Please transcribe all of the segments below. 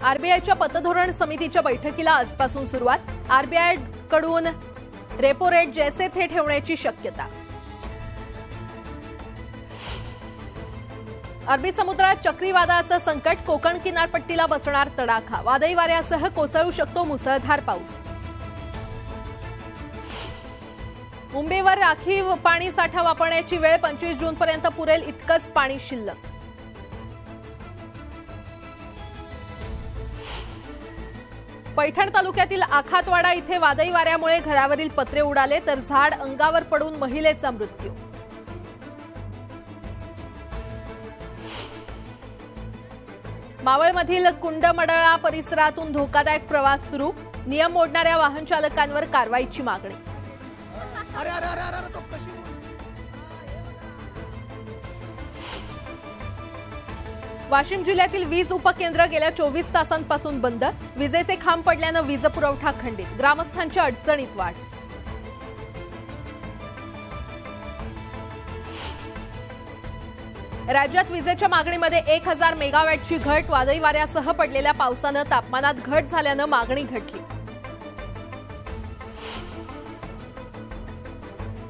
आरबीआयच्या पतधोरण समितीच्या बैठकीला आजपासून सुरुवात। आरबीआय कडून रेपो रेट जैसे थे ठेवण्याची शक्यता। अरबी समुद्रात चक्रीवादळाचं संकट, कोकण किनारपट्टीला बसणार तडाखा, वादळी वाऱ्यासह कोसळू शकतो मुसळधार पाऊस। मुंबईवर राखीव पाणी साठा वापरण्याची वेळ, 25 जूनपर्यंत पुरेल इतकंच पाणी शिल्लक। पैठण तालुक्यातील आखातवाडा इथे वादळी वाऱ्यामुळे घरावरील पत्रे उडाले तर झाड अंगावर पडून महिलेचा मृत्यू। मावळमधील कुंडमडळा परिसरातून धोकादायक प्रवास सुरू, नियम मोडणाऱ्या वाहन चालकांवर कारवाईची मागणी। वाशिम जिल्ह्यातील वीज उपकेंद्र गेल्या 24 तासांपासून बंद, विजेचे खांब पडल्याने वीज पुरवठा खंडित, ग्रामस्थांच्या अडचणीत वाढ। राज्यात विजेच्या मागणीमध्ये 1000 मेगावॅटची घट, वादळी वाऱ्यासह पडलेल्या पावसाने तापमानात घट झाल्याने मागणी घटली।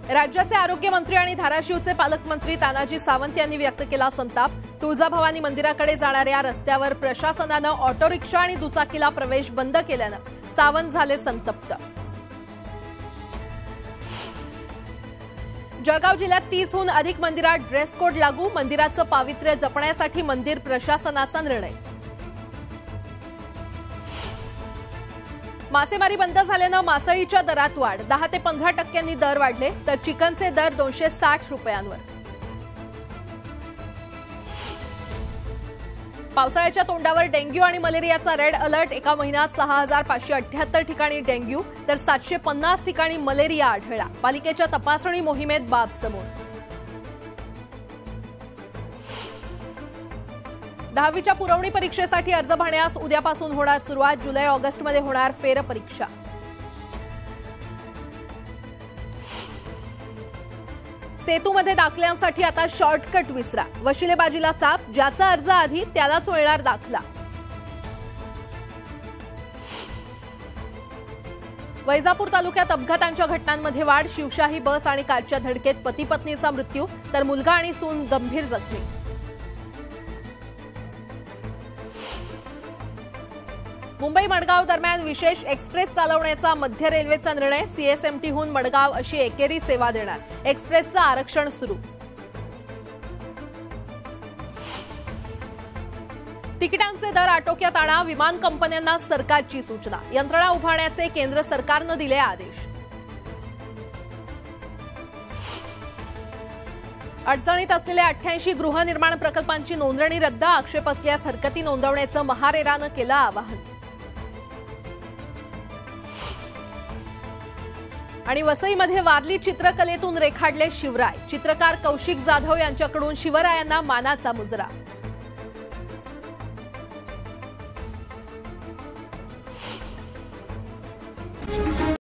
राज्याचे आरोग्यमंत्री आणि धाराशिवचे पालकमंत्री तानाजी सावंत यांनी व्यक्त केला संताप। तुळजाभवानी मंदिराकडे जाणाऱ्या रस्त्यावर प्रशासनाने ऑटो रिक्षा आणि दुचाकीला प्रवेश बंद केल्याने सावंत झाले संतप्त। जळगाव जिल्ह्यात 30हून अधिक मंदिरात ड्रेस कोड लागू, मंदिराचं पावित्र्य जपण्यासाठी मंदिर प्रशासनाचा निर्णय। मासेमारी बंद झाल्याने मासळीच्या दरात वाढ, 10 ते 15% दर वाढले तर चिकनचे दर 260 रुपयांवर। पावसाळ्याच्या तोंडावर डेंग्यू आणि मलेरियाचा रेड अलर्ट, एका महिन्यात 6578 ठिकाणी डेंग्यू तर 750 ठिकाणी मलेरिया आढळला, पालिकेच्या तपासणी मोहिमेत बाब समोर। 10वीच्या पुरवणी परीक्षेसाठी अर्ज भरण्यास उद्यापासून होणार सुरुवात, जुलै-ऑगस्टमध्ये होणार फेरपरीक्षा। सेतूमध्ये दाखल्यांसाठी आता शॉर्टकट विसरा, वशिलेबाजीला चाप, ज्याचा अर्ज आधी त्यालाच मिळणार दाखला। वैजापूर तालुक्यात अपघातांच्या घटनांमध्ये वाढ, शिवशाही बस आणि कारच्या धडकेत पती पत्नीचा मृत्यू तर मुलगा आणि सून गंभीर जखमी। मुंबई मडगाव दरम्यान विशेष एक्सप्रेस चालवण्याचा मध्य रेल्वेचा निर्णय, सीएसएमटीहून मडगाव अशी एकेरी सेवा देणार, एक्सप्रेसचं आरक्षण सुरू। तिकिटांचे दर आटोक्यात आणा, विमान कंपन्यांना सरकारची सूचना, यंत्रणा उभारण्याचे केंद्र सरकारने दिले आदेश। अडचणीत असलेल्या 88 गृहनिर्माण प्रकल्पांची नोंदणी रद्द, आक्षेप असल्यास हरकती नोंदवण्याचं महारेरानं केलं आवाहन। आणि वसईमध्ये वारली चित्रकलेतून रेखाटले शिवराय, चित्रकार कौशिक जाधव यांच्याकडून शिवरायांना मानाचा मुजरा।